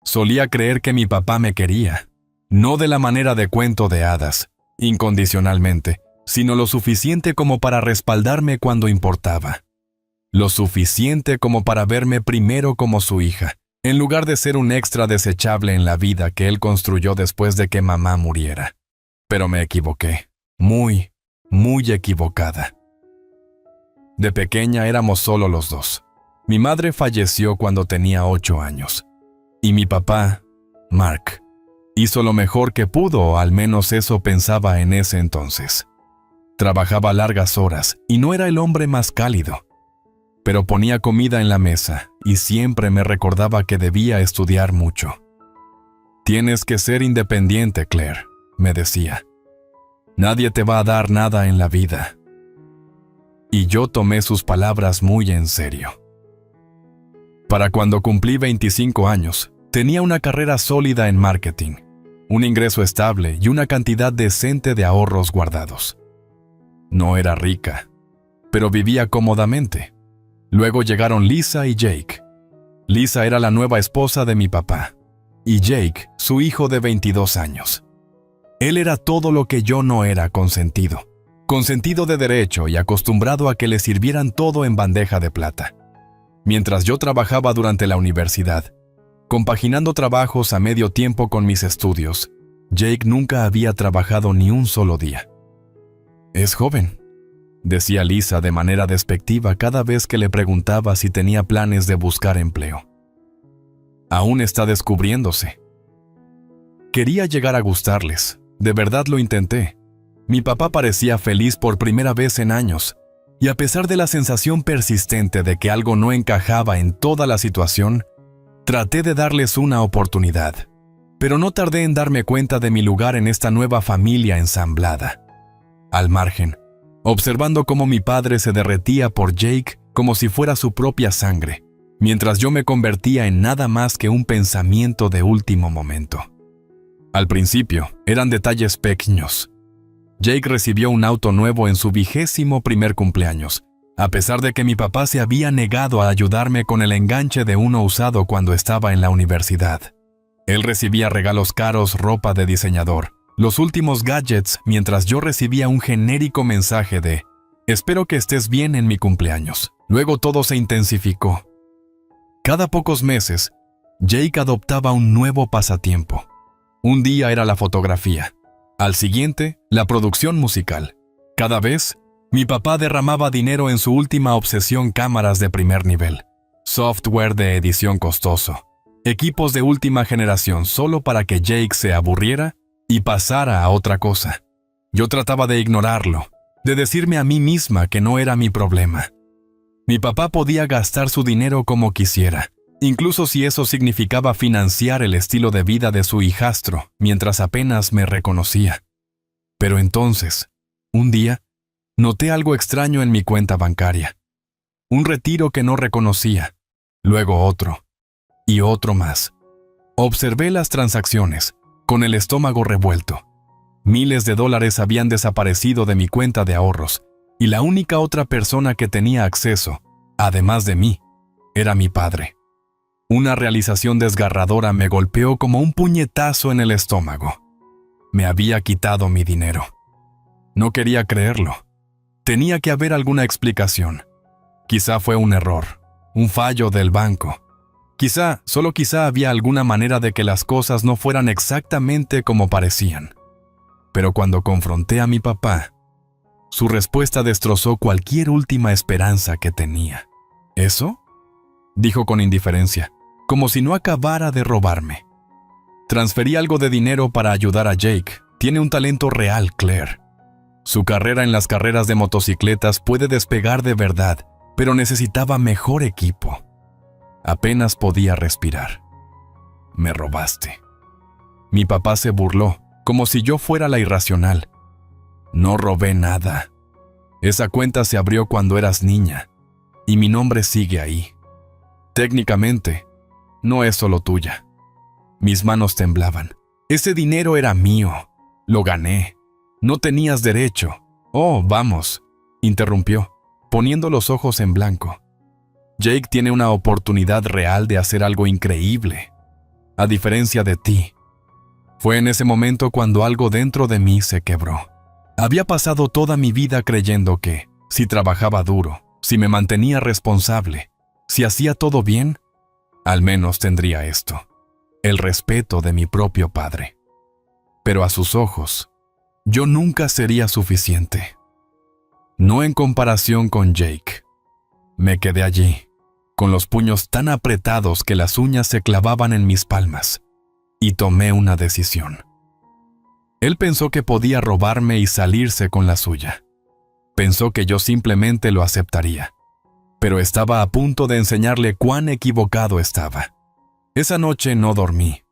Solía creer que mi papá me quería, no de la manera de cuento de hadas, incondicionalmente, sino lo suficiente como para respaldarme cuando importaba. Lo suficiente como para verme primero como su hija, en lugar de ser un extra desechable en la vida que él construyó después de que mamá muriera. Pero me equivoqué, muy equivocada. De pequeña éramos solo los dos. Mi madre falleció cuando tenía 8 años. Y mi papá, Mark, hizo lo mejor que pudo, o al menos eso pensaba en ese entonces. Trabajaba largas horas y no era el hombre más cálido, pero ponía comida en la mesa y siempre me recordaba que debía estudiar mucho. Tienes que ser independiente, Claire, me decía. Nadie te va a dar nada en la vida. Y yo tomé sus palabras muy en serio. Para cuando cumplí 25 años, tenía una carrera sólida en marketing, un ingreso estable y una cantidad decente de ahorros guardados. No era rica, pero vivía cómodamente. Luego llegaron Lisa y Jake. Lisa era la nueva esposa de mi papá, y Jake, su hijo de 22 años. Él era todo lo que yo no era: consentido de derecho y acostumbrado a que le sirvieran todo en bandeja de plata. Mientras yo trabajaba durante la universidad, compaginando trabajos a medio tiempo con mis estudios, Jake nunca había trabajado ni un solo día. «Es joven», decía Lisa de manera despectiva cada vez que le preguntaba si tenía planes de buscar empleo. «Aún está descubriéndose». Quería llegar a gustarles, de verdad lo intenté. Mi papá parecía feliz por primera vez en años, y a pesar de la sensación persistente de que algo no encajaba en toda la situación, traté de darles una oportunidad, pero no tardé en darme cuenta de mi lugar en esta nueva familia ensamblada. Al margen, observando cómo mi padre se derretía por Jake como si fuera su propia sangre, mientras yo me convertía en nada más que un pensamiento de último momento. Al principio, eran detalles pequeños. Jake recibió un auto nuevo en su 21º cumpleaños, a pesar de que mi papá se había negado a ayudarme con el enganche de uno usado cuando estaba en la universidad. Él recibía regalos caros, ropa de diseñador, los últimos gadgets, mientras yo recibía un genérico mensaje de «Espero que estés bien en mi cumpleaños». Luego todo se intensificó. Cada pocos meses, Jake adoptaba un nuevo pasatiempo. Un día era la fotografía. Al siguiente, la producción musical. Cada vez, mi papá derramaba dinero en su última obsesión: cámaras de primer nivel, software de edición costoso, equipos de última generación, solo para que Jake se aburriera y pasara a otra cosa. Yo trataba de ignorarlo, de decirme a mí misma que no era mi problema. Mi papá podía gastar su dinero como quisiera, incluso si eso significaba financiar el estilo de vida de su hijastro, mientras apenas me reconocía. Pero entonces, un día, noté algo extraño en mi cuenta bancaria. Un retiro que no reconocía, luego otro, y otro más. Observé las transacciones, con el estómago revuelto. Miles de dólares habían desaparecido de mi cuenta de ahorros, y la única otra persona que tenía acceso, además de mí, era mi padre. Una realización desgarradora me golpeó como un puñetazo en el estómago. Me había quitado mi dinero. No quería creerlo. Tenía que haber alguna explicación. Quizá fue un error, un fallo del banco. Quizá, solo quizá, había alguna manera de que las cosas no fueran exactamente como parecían. Pero cuando confronté a mi papá, su respuesta destrozó cualquier última esperanza que tenía. ¿Eso?, dijo con indiferencia, como si no acabara de robarme. Transferí algo de dinero para ayudar a Jake. Tiene un talento real, Claire. Su carrera en las carreras de motocicletas puede despegar de verdad, pero necesitaba mejor equipo. Apenas podía respirar. Me robaste. Mi papá se burló, como si yo fuera la irracional. No robé nada. Esa cuenta se abrió cuando eras niña, y mi nombre sigue ahí. Técnicamente, no es solo tuya. Mis manos temblaban. Ese dinero era mío. Lo gané. No tenías derecho. Oh, vamos, interrumpió, poniendo los ojos en blanco. Jake tiene una oportunidad real de hacer algo increíble. a diferencia de ti. Fue en ese momento cuando algo dentro de mí se quebró. Había pasado toda mi vida creyendo que, si trabajaba duro, si me mantenía responsable, si hacía todo bien, al menos tendría esto, el respeto de mi propio padre. Pero a sus ojos, yo nunca sería suficiente. No en comparación con Jake. Me quedé allí, con los puños tan apretados que las uñas se clavaban en mis palmas, y tomé una decisión. Él pensó que podía robarme y salirse con la suya. Pensó que yo simplemente lo aceptaría, pero estaba a punto de enseñarle cuán equivocado estaba. Esa noche no dormí.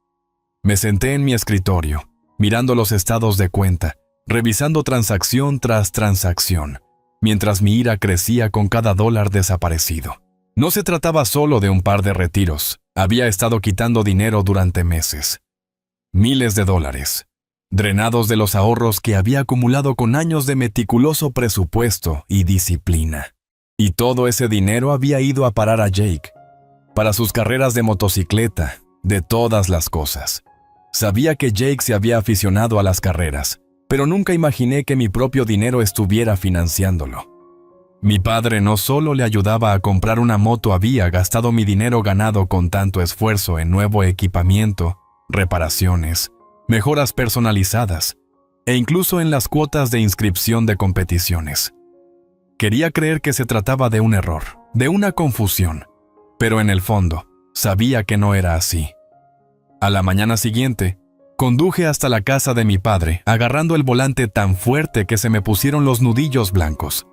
Me senté en mi escritorio, mirando los estados de cuenta, revisando transacción tras transacción, mientras mi ira crecía con cada dólar desaparecido. No se trataba solo de un par de retiros. Había estado quitando dinero durante meses. Miles de dólares, drenados de los ahorros que había acumulado con años de meticuloso presupuesto y disciplina. Y todo ese dinero había ido a parar a Jake, para sus carreras de motocicleta, de todas las cosas. Sabía que Jake se había aficionado a las carreras, pero nunca imaginé que mi propio dinero estuviera financiándolo. Mi padre no solo le ayudaba a comprar una moto, había gastado mi dinero ganado con tanto esfuerzo en nuevo equipamiento, reparaciones, mejoras personalizadas, e incluso en las cuotas de inscripción de competiciones. Quería creer que se trataba de un error, de una confusión, pero en el fondo, sabía que no era así. A la mañana siguiente, conduje hasta la casa de mi padre, agarrando el volante tan fuerte que se me pusieron los nudillos blancos.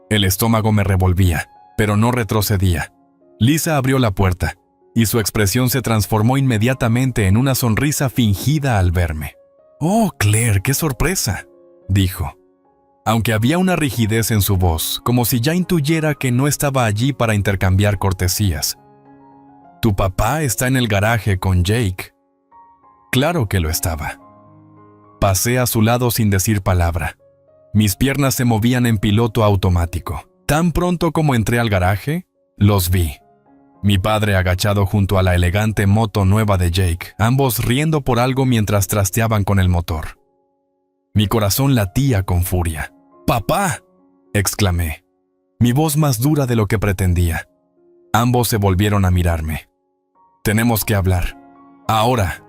El estómago me revolvía, pero no retrocedía. Lisa abrió la puerta, y su expresión se transformó inmediatamente en una sonrisa fingida al verme. «Oh, Claire, qué sorpresa», dijo, aunque había una rigidez en su voz, como si ya intuyera que no estaba allí para intercambiar cortesías. «¿Tu papá está en el garaje con Jake?» Claro que lo estaba. Pasé a su lado sin decir palabra. Mis piernas se movían en piloto automático. Tan pronto como entré al garaje, los vi. Mi padre agachado junto a la elegante moto nueva de Jake, ambos riendo por algo mientras trasteaban con el motor. Mi corazón latía con furia. «¡Papá!», exclamé, mi voz más dura de lo que pretendía. Ambos se volvieron a mirarme. «Tenemos que hablar. Ahora».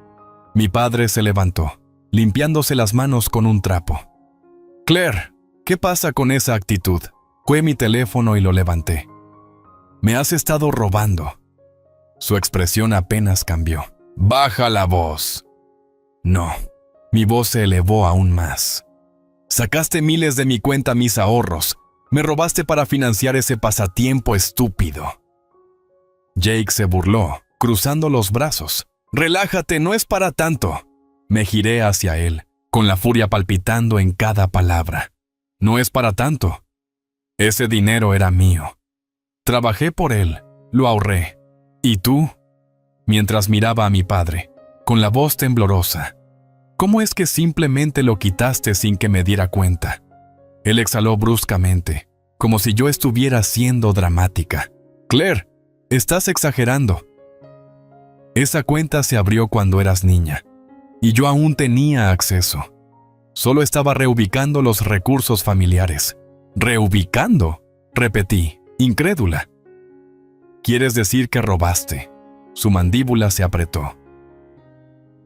Mi padre se levantó, limpiándose las manos con un trapo. «Claire, ¿qué pasa con esa actitud?». Fue mi teléfono y lo levanté. «Me has estado robando». Su expresión apenas cambió. «Baja la voz». No, mi voz se elevó aún más. «Sacaste miles de mi cuenta mis ahorros. Me robaste para financiar ese pasatiempo estúpido». Jake se burló, cruzando los brazos. «Relájate, no es para tanto». Me giré hacia él, con la furia palpitando en cada palabra. «No es para tanto. Ese dinero era mío. Trabajé por él, lo ahorré. ¿Y tú?». Mientras miraba a mi padre, con la voz temblorosa. «¿Cómo es que simplemente lo quitaste sin que me diera cuenta?». Él exhaló bruscamente, como si yo estuviera siendo dramática. «Claire, estás exagerando. Esa cuenta se abrió cuando eras niña, y yo aún tenía acceso. Solo estaba reubicando los recursos familiares». «¿Reubicando?», repetí, incrédula. «¿Quieres decir que robaste?». Su mandíbula se apretó.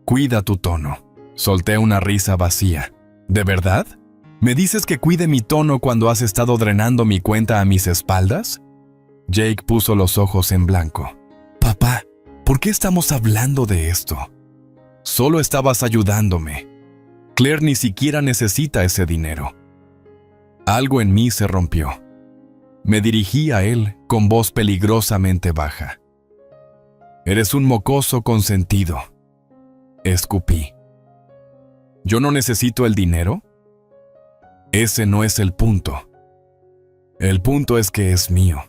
«Cuida tu tono». Solté una risa vacía. «¿De verdad? ¿Me dices que cuide mi tono cuando has estado drenando mi cuenta a mis espaldas?». Jake puso los ojos en blanco. «Papá, ¿por qué estamos hablando de esto?». «Solo estabas ayudándome. Claire ni siquiera necesita ese dinero». Algo en mí se rompió. Me dirigí a él con voz peligrosamente baja. «Eres un mocoso consentido», escupí. «¿Yo no necesito el dinero?». Ese no es el punto. El punto es que es mío.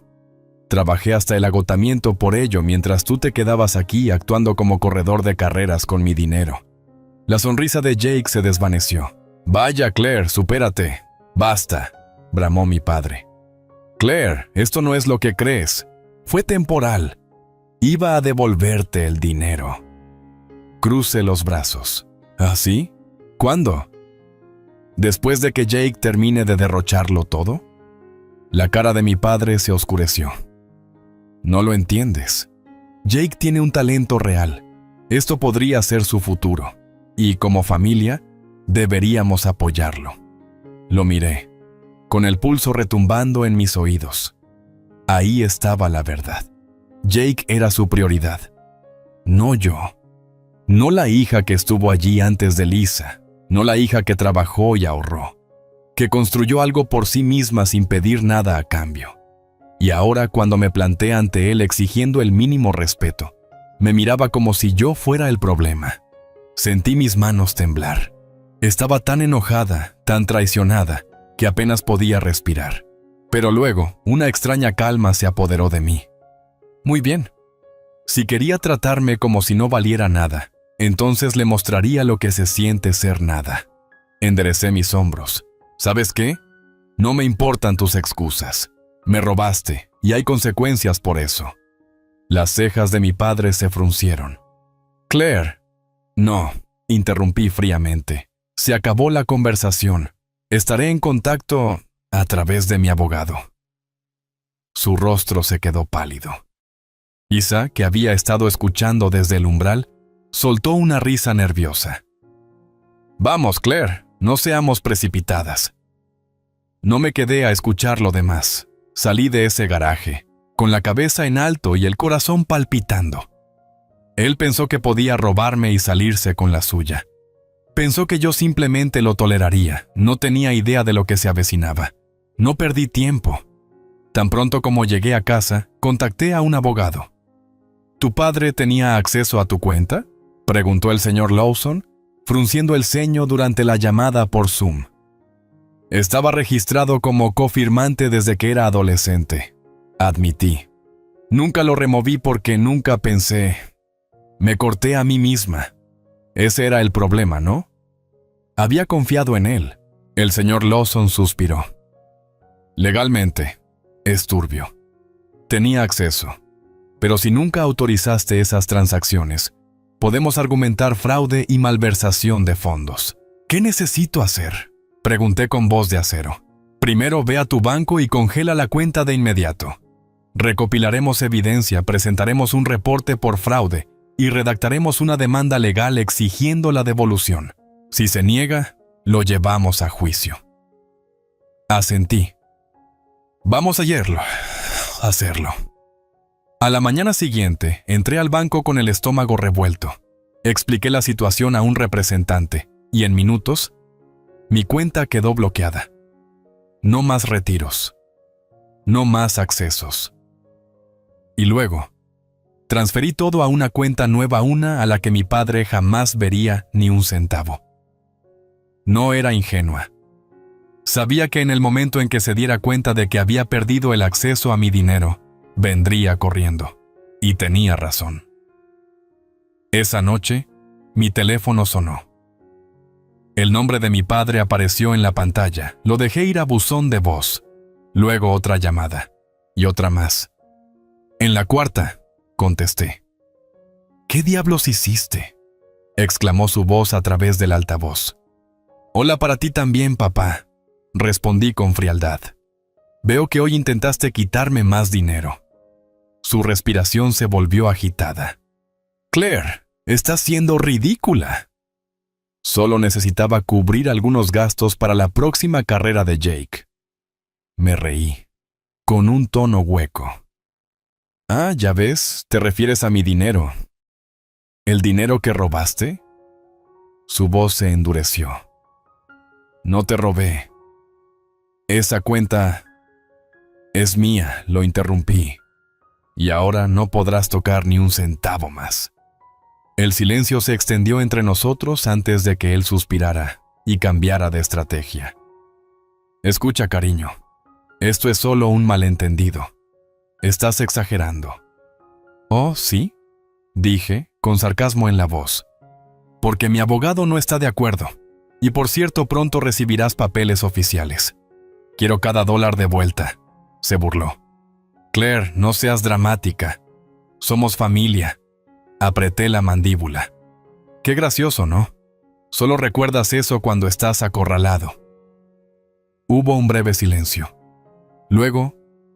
Trabajé hasta el agotamiento por ello mientras tú te quedabas aquí actuando como corredor de carreras con mi dinero. La sonrisa de Jake se desvaneció. «Vaya, Claire, supérate. Basta», bramó mi padre. «Claire, esto no es lo que crees. Fue temporal. Iba a devolverte el dinero». Crucé los brazos. ¿Así? ¿Cuándo? ¿Después de que Jake termine de derrocharlo todo? La cara de mi padre se oscureció. No lo entiendes. Jake tiene un talento real. Esto podría ser su futuro. Y como familia, deberíamos apoyarlo. Lo miré, con el pulso retumbando en mis oídos. Ahí estaba la verdad. Jake era su prioridad. No yo. No la hija que estuvo allí antes de Lisa. No la hija que trabajó y ahorró. Que construyó algo por sí misma sin pedir nada a cambio. Y ahora, cuando me planté ante él exigiendo el mínimo respeto, me miraba como si yo fuera el problema. Sentí mis manos temblar. Estaba tan enojada, tan traicionada, que apenas podía respirar. Pero luego, una extraña calma se apoderó de mí. Muy bien. Si quería tratarme como si no valiera nada, entonces le mostraría lo que se siente ser nada. Enderecé mis hombros. ¿Sabes qué? No me importan tus excusas. Me robaste, y hay consecuencias por eso. Las cejas de mi padre se fruncieron. Claire. No, interrumpí fríamente. Se acabó la conversación. Estaré en contacto a través de mi abogado. Su rostro se quedó pálido. Isa, que había estado escuchando desde el umbral, soltó una risa nerviosa. Vamos, Claire, no seamos precipitadas. No me quedé a escuchar lo demás. Salí de ese garaje, con la cabeza en alto y el corazón palpitando. Él pensó que podía robarme y salirse con la suya. Pensó que yo simplemente lo toleraría, no tenía idea de lo que se avecinaba. No perdí tiempo. Tan pronto como llegué a casa, contacté a un abogado. ¿Tu padre tenía acceso a tu cuenta?, preguntó el señor Lawson, frunciendo el ceño durante la llamada por Zoom. Estaba registrado como cofirmante desde que era adolescente, admití. Nunca lo removí porque nunca pensé. Me corté a mí misma. Ese era el problema, ¿no? Había confiado en él. El señor Lawson suspiró. Legalmente, es turbio. Tenía acceso. Pero si nunca autorizaste esas transacciones, podemos argumentar fraude y malversación de fondos. ¿Qué necesito hacer?, pregunté con voz de acero. Primero ve a tu banco y congela la cuenta de inmediato. Recopilaremos evidencia, presentaremos un reporte por fraude y redactaremos una demanda legal exigiendo la devolución. Si se niega, lo llevamos a juicio. Asentí. Vamos a hacerlo. A la mañana siguiente, entré al banco con el estómago revuelto. Expliqué la situación a un representante y en minutos, mi cuenta quedó bloqueada. No más retiros. No más accesos. Y luego, transferí todo a una cuenta nueva, a la que mi padre jamás vería ni un centavo. No era ingenua. Sabía que en el momento en que se diera cuenta de que había perdido el acceso a mi dinero, vendría corriendo. Y tenía razón. Esa noche, mi teléfono sonó. El nombre de mi padre apareció en la pantalla. Lo dejé ir a buzón de voz. Luego otra llamada. Y otra más. En la cuarta, contesté. ¿Qué diablos hiciste?, exclamó su voz a través del altavoz. Hola para ti también, papá, respondí con frialdad. Veo que hoy intentaste quitarme más dinero. Su respiración se volvió agitada. Claire, estás siendo ridícula. Solo necesitaba cubrir algunos gastos para la próxima carrera de Jake. Me reí, con un tono hueco. Ah, ya ves, te refieres a mi dinero. ¿El dinero que robaste? Su voz se endureció. No te robé. Esa cuenta es mía, lo interrumpí. Y ahora no podrás tocar ni un centavo más. El silencio se extendió entre nosotros antes de que él suspirara y cambiara de estrategia. Escucha, cariño. Esto es solo un malentendido. Estás exagerando. ¿Oh, sí?, dije, con sarcasmo en la voz. Porque mi abogado no está de acuerdo. Y por cierto, pronto recibirás papeles oficiales. Quiero cada $1 de vuelta, se burló. Claire, no seas dramática. Somos familia. Apreté la mandíbula. Qué gracioso, ¿no? Solo recuerdas eso cuando estás acorralado. Hubo un breve silencio. Luego,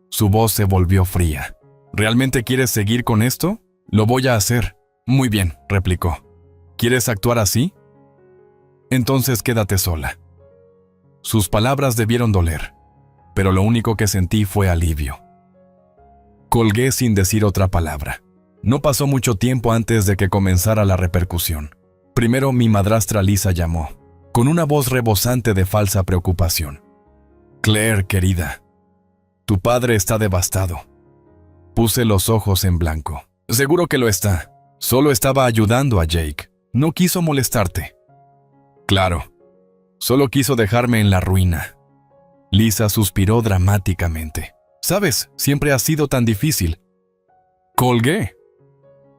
su voz se volvió fría. ¿Realmente quieres seguir con esto? Lo voy a hacer. Muy bien, replicó. ¿Quieres actuar así? Entonces quédate sola. Sus palabras debieron doler, pero lo único que sentí fue alivio. Colgué sin decir otra palabra. No pasó mucho tiempo antes de que comenzara la repercusión. Primero mi madrastra Lisa llamó, con una voz rebosante de falsa preocupación. Claire, querida, tu padre está devastado. Puse los ojos en blanco. Seguro que lo está. Solo estaba ayudando a Jake. No quiso molestarte. Claro. Solo quiso dejarme en la ruina. Lisa suspiró dramáticamente. ¿Sabes? Siempre ha sido tan difícil. Colgué.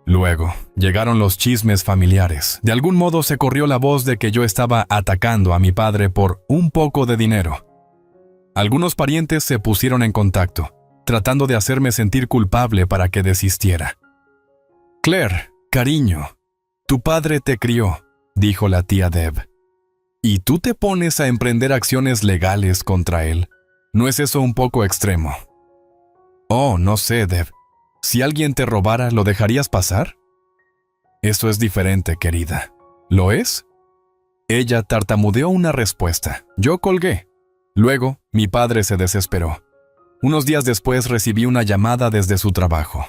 Luego, llegaron los chismes familiares. De algún modo se corrió la voz de que yo estaba atacando a mi padre por un poco de dinero. Algunos parientes se pusieron en contacto, tratando de hacerme sentir culpable para que desistiera. Claire, cariño, tu padre te crió, dijo la tía Deb. ¿Y tú te pones a emprender acciones legales contra él? ¿No es eso un poco extremo? Oh, no sé, Deb. Si alguien te robara, ¿lo dejarías pasar? Eso es diferente, querida. ¿Lo es? Ella tartamudeó una respuesta. Yo colgué. Luego, mi padre se desesperó. Unos días después recibí una llamada desde su trabajo.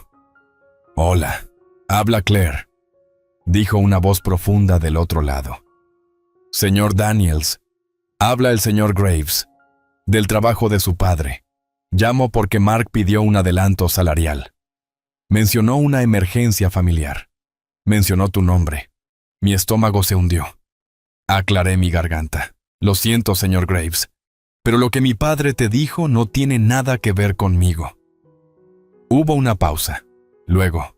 Hola, habla Claire, dijo una voz profunda del otro lado. Señor Daniels, habla el señor Graves, del trabajo de su padre. Llamo porque Mark pidió un adelanto salarial. Mencionó una emergencia familiar. Mencionó tu nombre. Mi estómago se hundió. Aclaré mi garganta. Lo siento, señor Graves, pero lo que mi padre te dijo no tiene nada que ver conmigo. Hubo una pausa. Luego,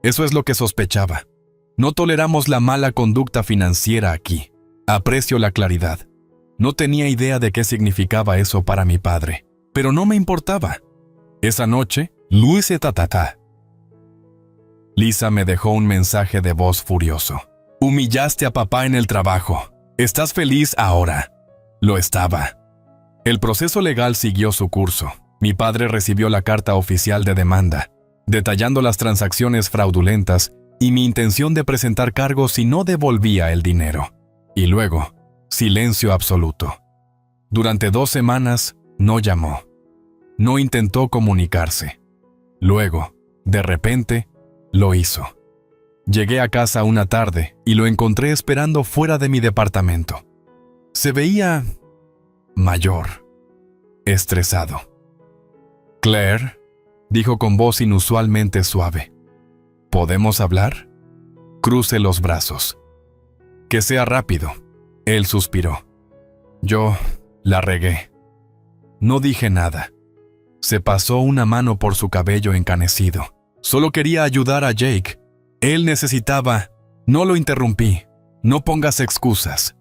eso es lo que sospechaba. No toleramos la mala conducta financiera aquí. Aprecio la claridad. No tenía idea de qué significaba eso para mi padre, pero no me importaba. Esa noche, Luis tatata. Lisa me dejó un mensaje de voz furioso. Humillaste a papá en el trabajo. ¿Estás feliz ahora? Lo estaba. El proceso legal siguió su curso. Mi padre recibió la carta oficial de demanda, detallando las transacciones fraudulentas y mi intención de presentar cargos si no devolvía el dinero. Y luego, silencio absoluto. Durante 2 semanas, no llamó. No intentó comunicarse. Luego, de repente, lo hizo. Llegué a casa una tarde y lo encontré esperando fuera de mi departamento. Se veía mayor, estresado. Claire, dijo con voz inusualmente suave. ¿Podemos hablar? Crucé los brazos. Que sea rápido. Él suspiró. Yo la regué. No dije nada. Se pasó una mano por su cabello encanecido. Solo quería ayudar a Jake. Él necesitaba... No lo interrumpí. No pongas excusas.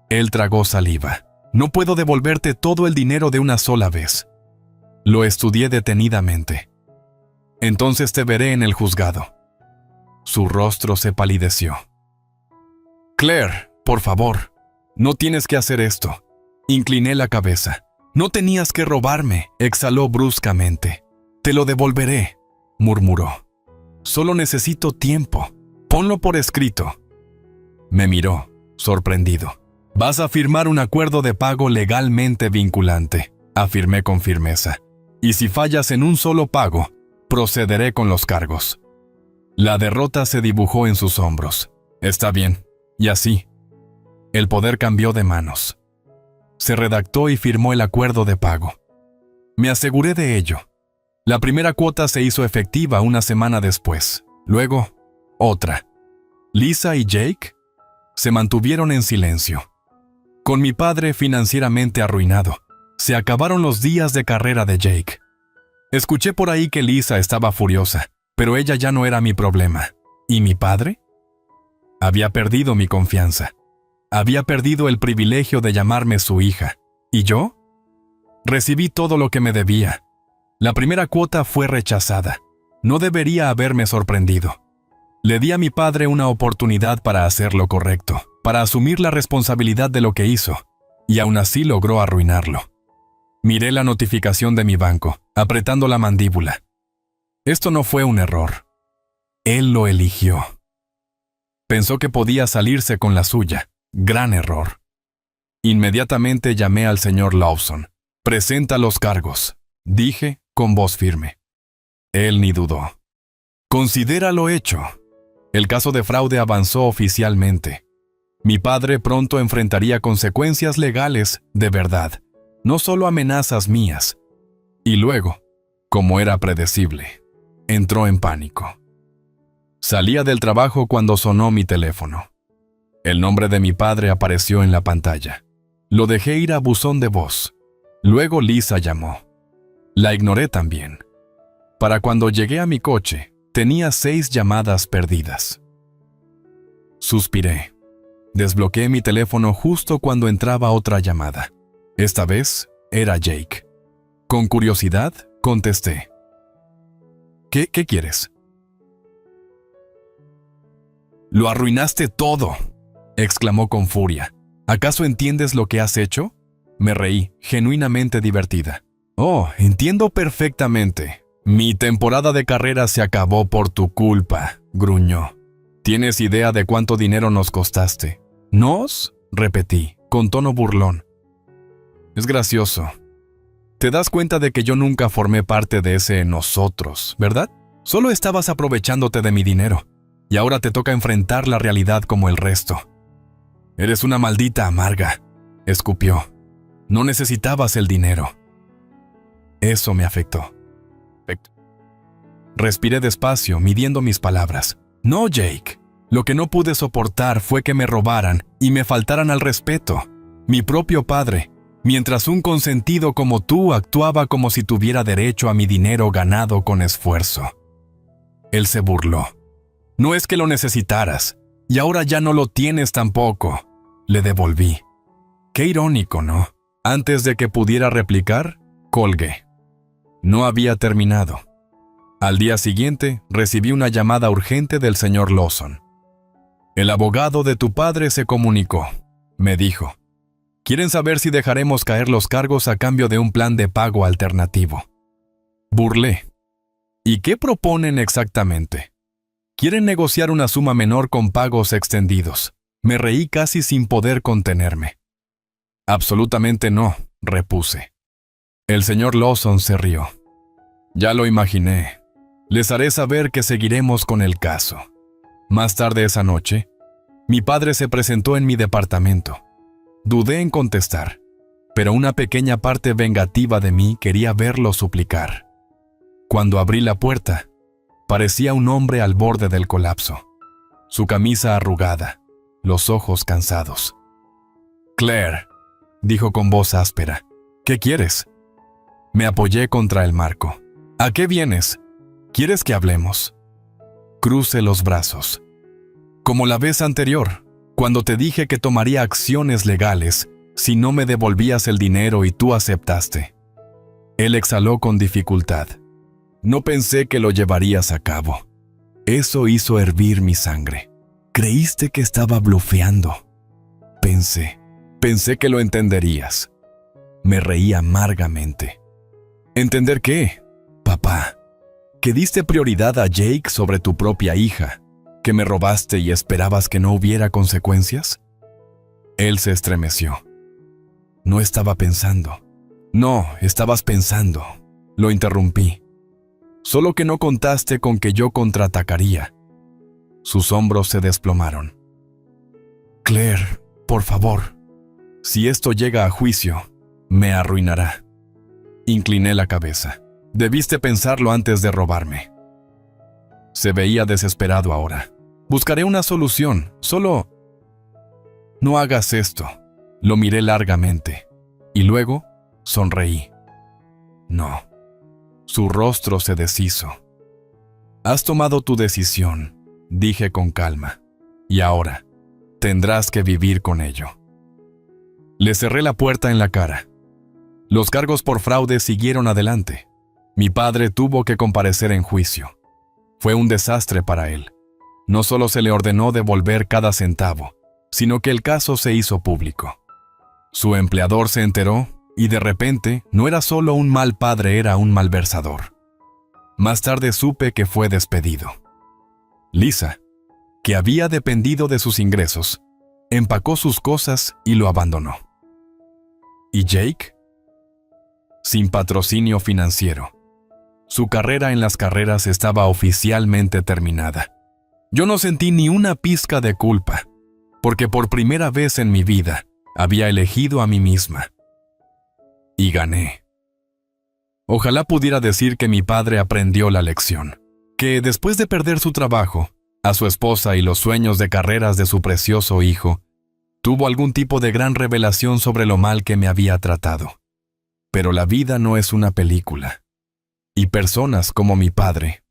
Él tragó saliva. No puedo devolverte todo el dinero de una sola vez. Lo estudié detenidamente. Entonces te veré en el juzgado. Su rostro se palideció. Claire, por favor, no tienes que hacer esto. Incliné la cabeza. No tenías que robarme, exhaló bruscamente. Te lo devolveré, murmuró. Solo necesito tiempo. Ponlo por escrito. Me miró, sorprendido. Vas a firmar un acuerdo de pago legalmente vinculante, afirmé con firmeza. Y si fallas en un solo pago, procederé con los cargos. La derrota se dibujó en sus hombros. Está bien. Y así, el poder cambió de manos. Se redactó y firmó el acuerdo de pago. Me aseguré de ello. La primera cuota se hizo efectiva una semana después. Luego, otra. Lisa y Jake se mantuvieron en silencio. Con mi padre financieramente arruinado, se acabaron los días de carrera de Jake. Escuché por ahí que Lisa estaba furiosa, pero ella ya no era mi problema. ¿Y mi padre? Había perdido mi confianza. Había perdido el privilegio de llamarme su hija. ¿Y yo? Recibí todo lo que me debía. La primera cuota fue rechazada. No debería haberme sorprendido. Le di a mi padre una oportunidad para hacer lo correcto, para asumir la responsabilidad de lo que hizo, y aún así logró arruinarlo. Miré la notificación de mi banco, apretando la mandíbula. Esto no fue un error. Él lo eligió. Pensó que podía salirse con la suya. Gran error. Inmediatamente llamé al señor Lawson. «Presenta los cargos», dije con voz firme. Él ni dudó. «Considera lo hecho». El caso de fraude avanzó oficialmente. Mi padre pronto enfrentaría consecuencias legales de verdad, no solo amenazas mías. Y luego, como era predecible, entró en pánico. Salía del trabajo cuando sonó mi teléfono. El nombre de mi padre apareció en la pantalla. Lo dejé ir a buzón de voz. Luego Lisa llamó. La ignoré también. Para cuando llegué a mi coche, tenía 6 llamadas perdidas. Suspiré. Desbloqueé mi teléfono justo cuando entraba otra llamada. Esta vez era Jake. Con curiosidad, contesté. ¿Qué quieres? «Lo arruinaste todo», exclamó con furia. «¿Acaso entiendes lo que has hecho?» Me reí, genuinamente divertida. «Oh, entiendo perfectamente. Mi temporada de carrera se acabó por tu culpa», gruñó. «¿Tienes idea de cuánto dinero nos costaste?» «¿Nos?», repetí, con tono burlón. Es gracioso. Te das cuenta de que yo nunca formé parte de ese nosotros, ¿verdad? Solo estabas aprovechándote de mi dinero, y ahora te toca enfrentar la realidad como el resto. Eres una maldita amarga, escupió. No necesitabas el dinero. Eso me afectó. Respiré despacio, midiendo mis palabras. No, Jake. Lo que no pude soportar fue que me robaran y me faltaran al respeto. Mi propio padre, mientras un consentido como tú actuaba como si tuviera derecho a mi dinero ganado con esfuerzo. Él se burló. No es que lo necesitaras, y ahora ya no lo tienes tampoco. Le devolví. Qué irónico, ¿no? Antes de que pudiera replicar, colgué. No había terminado. Al día siguiente, recibí una llamada urgente del señor Lawson. «El abogado de tu padre se comunicó», me dijo. «Quieren saber si dejaremos caer los cargos a cambio de un plan de pago alternativo». Burlé. «¿Y qué proponen exactamente?» «Quieren negociar una suma menor con pagos extendidos». Me reí casi sin poder contenerme. «Absolutamente no», repuse. El señor Lawson se rió. «Ya lo imaginé. Les haré saber que seguiremos con el caso». Más tarde esa noche, mi padre se presentó en mi departamento. Dudé en contestar, pero una pequeña parte vengativa de mí quería verlo suplicar. Cuando abrí la puerta, parecía un hombre al borde del colapso. Su camisa arrugada, los ojos cansados. «Claire», dijo con voz áspera, «¿qué quieres?» Me apoyé contra el marco. «¿A qué vienes? ¿Quieres que hablemos?» Crucé los brazos. «Como la vez anterior, cuando te dije que tomaría acciones legales si no me devolvías el dinero y tú aceptaste». Él exhaló con dificultad. «No pensé que lo llevarías a cabo». Eso hizo hervir mi sangre. «Creíste que estaba blufeando». Pensé que lo entenderías». Me reí amargamente. «¿Entender qué, papá? ¿Que diste prioridad a Jake sobre tu propia hija? ¿Que me robaste y esperabas que no hubiera consecuencias?» Él se estremeció. «No estaba pensando». «No, estabas pensando», lo interrumpí. «Solo que no contaste con que yo contraatacaría». Sus hombros se desplomaron. «Claire, por favor. Si esto llega a juicio, me arruinará». Incliné la cabeza. «Debiste pensarlo antes de robarme». Se veía desesperado ahora. «Buscaré una solución, solo...» «No hagas esto». Lo miré largamente. Y luego sonreí. «No». Su rostro se deshizo. «Has tomado tu decisión», dije con calma. «Y ahora, tendrás que vivir con ello». Le cerré la puerta en la cara. Los cargos por fraude siguieron adelante. Mi padre tuvo que comparecer en juicio. Fue un desastre para él. no solo se le ordenó devolver cada centavo, sino que el caso se hizo público. Su empleador se enteró y de repente no era solo un mal padre, era un malversador. Más tarde supe que fue despedido. Lisa, que había dependido de sus ingresos, empacó sus cosas y lo abandonó. ¿Y Jake? Sin patrocinio financiero. Su carrera en las carreras estaba oficialmente terminada. Yo no sentí ni una pizca de culpa, porque por primera vez en mi vida había elegido a mí misma. Y gané. Ojalá pudiera decir que mi padre aprendió la lección, que después de perder su trabajo, a su esposa y los sueños de carreras de su precioso hijo, tuvo algún tipo de gran revelación sobre lo mal que me había tratado. Pero la vida no es una película, y personas como mi padre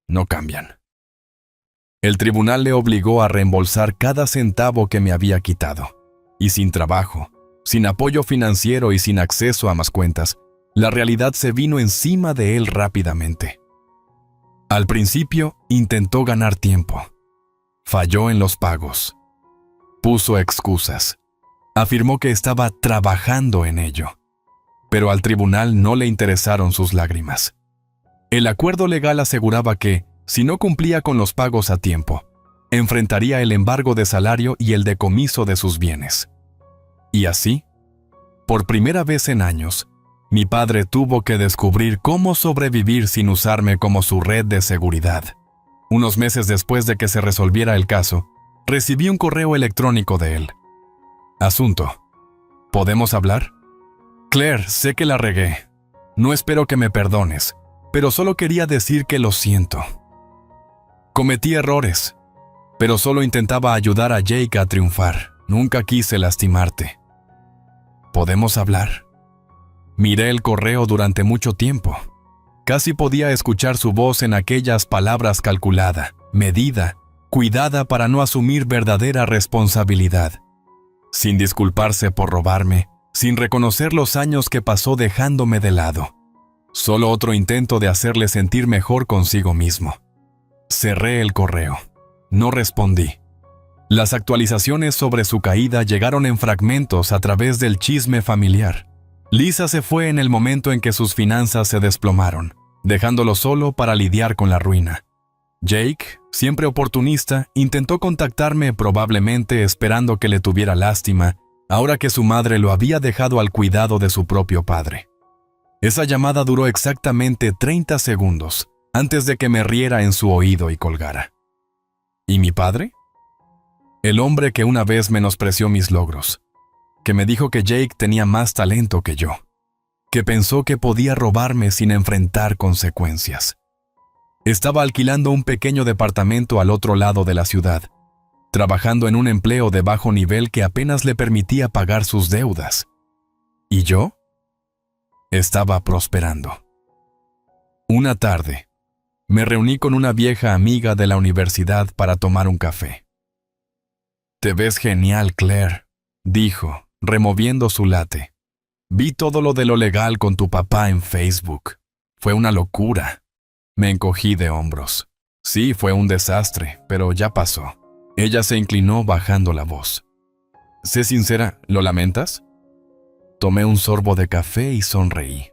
no cambian. El tribunal le obligó a reembolsar cada centavo que me había quitado, y sin trabajo, sin apoyo financiero y sin acceso a más cuentas, la realidad se vino encima de él rápidamente. Al principio intentó ganar tiempo. Falló en los pagos. Puso excusas. Afirmó que estaba trabajando en ello. Pero al tribunal no le interesaron sus lágrimas. El acuerdo legal aseguraba que, si no cumplía con los pagos a tiempo, enfrentaría el embargo de salario y el decomiso de sus bienes. Y así, por primera vez en años, mi padre tuvo que descubrir cómo sobrevivir sin usarme como su red de seguridad. Unos meses después de que se resolviera el caso, recibí un correo electrónico de él. Asunto: ¿podemos hablar? Claire, sé que la regué. No espero que me perdones, pero solo quería decir que lo siento. Cometí errores, pero solo intentaba ayudar a Jake a triunfar. Nunca quise lastimarte. ¿Podemos hablar? Miré el correo durante mucho tiempo. Casi podía escuchar su voz en aquellas palabras: calculada, medida, cuidada para no asumir verdadera responsabilidad. Sin disculparse por robarme, sin reconocer los años que pasó dejándome de lado. Solo otro intento de hacerle sentir mejor consigo mismo. Cerré el correo. No respondí. Las actualizaciones sobre su caída llegaron en fragmentos a través del chisme familiar. Lisa se fue en el momento en que sus finanzas se desplomaron, dejándolo solo para lidiar con la ruina. Jake, siempre oportunista, intentó contactarme, probablemente esperando que le tuviera lástima, ahora que su madre lo había dejado al cuidado de su propio padre. Esa llamada duró exactamente 30 segundos, antes de que me riera en su oído y colgara. ¿Y mi padre? El hombre que una vez menospreció mis logros, que me dijo que Jake tenía más talento que yo, que pensó que podía robarme sin enfrentar consecuencias. Estaba alquilando un pequeño departamento al otro lado de la ciudad, trabajando en un empleo de bajo nivel que apenas le permitía pagar sus deudas. ¿Y yo? Estaba prosperando. Una tarde, me reuní con una vieja amiga de la universidad para tomar un café. «Te ves genial, Claire», dijo, removiendo su latte. «Vi todo lo de lo legal con tu papá en Facebook. Fue una locura». Me encogí de hombros. Sí, fue un desastre, pero ya pasó. Ella se inclinó bajando la voz. «Sé sincera, ¿lo lamentas?» Tomé un sorbo de café y sonreí.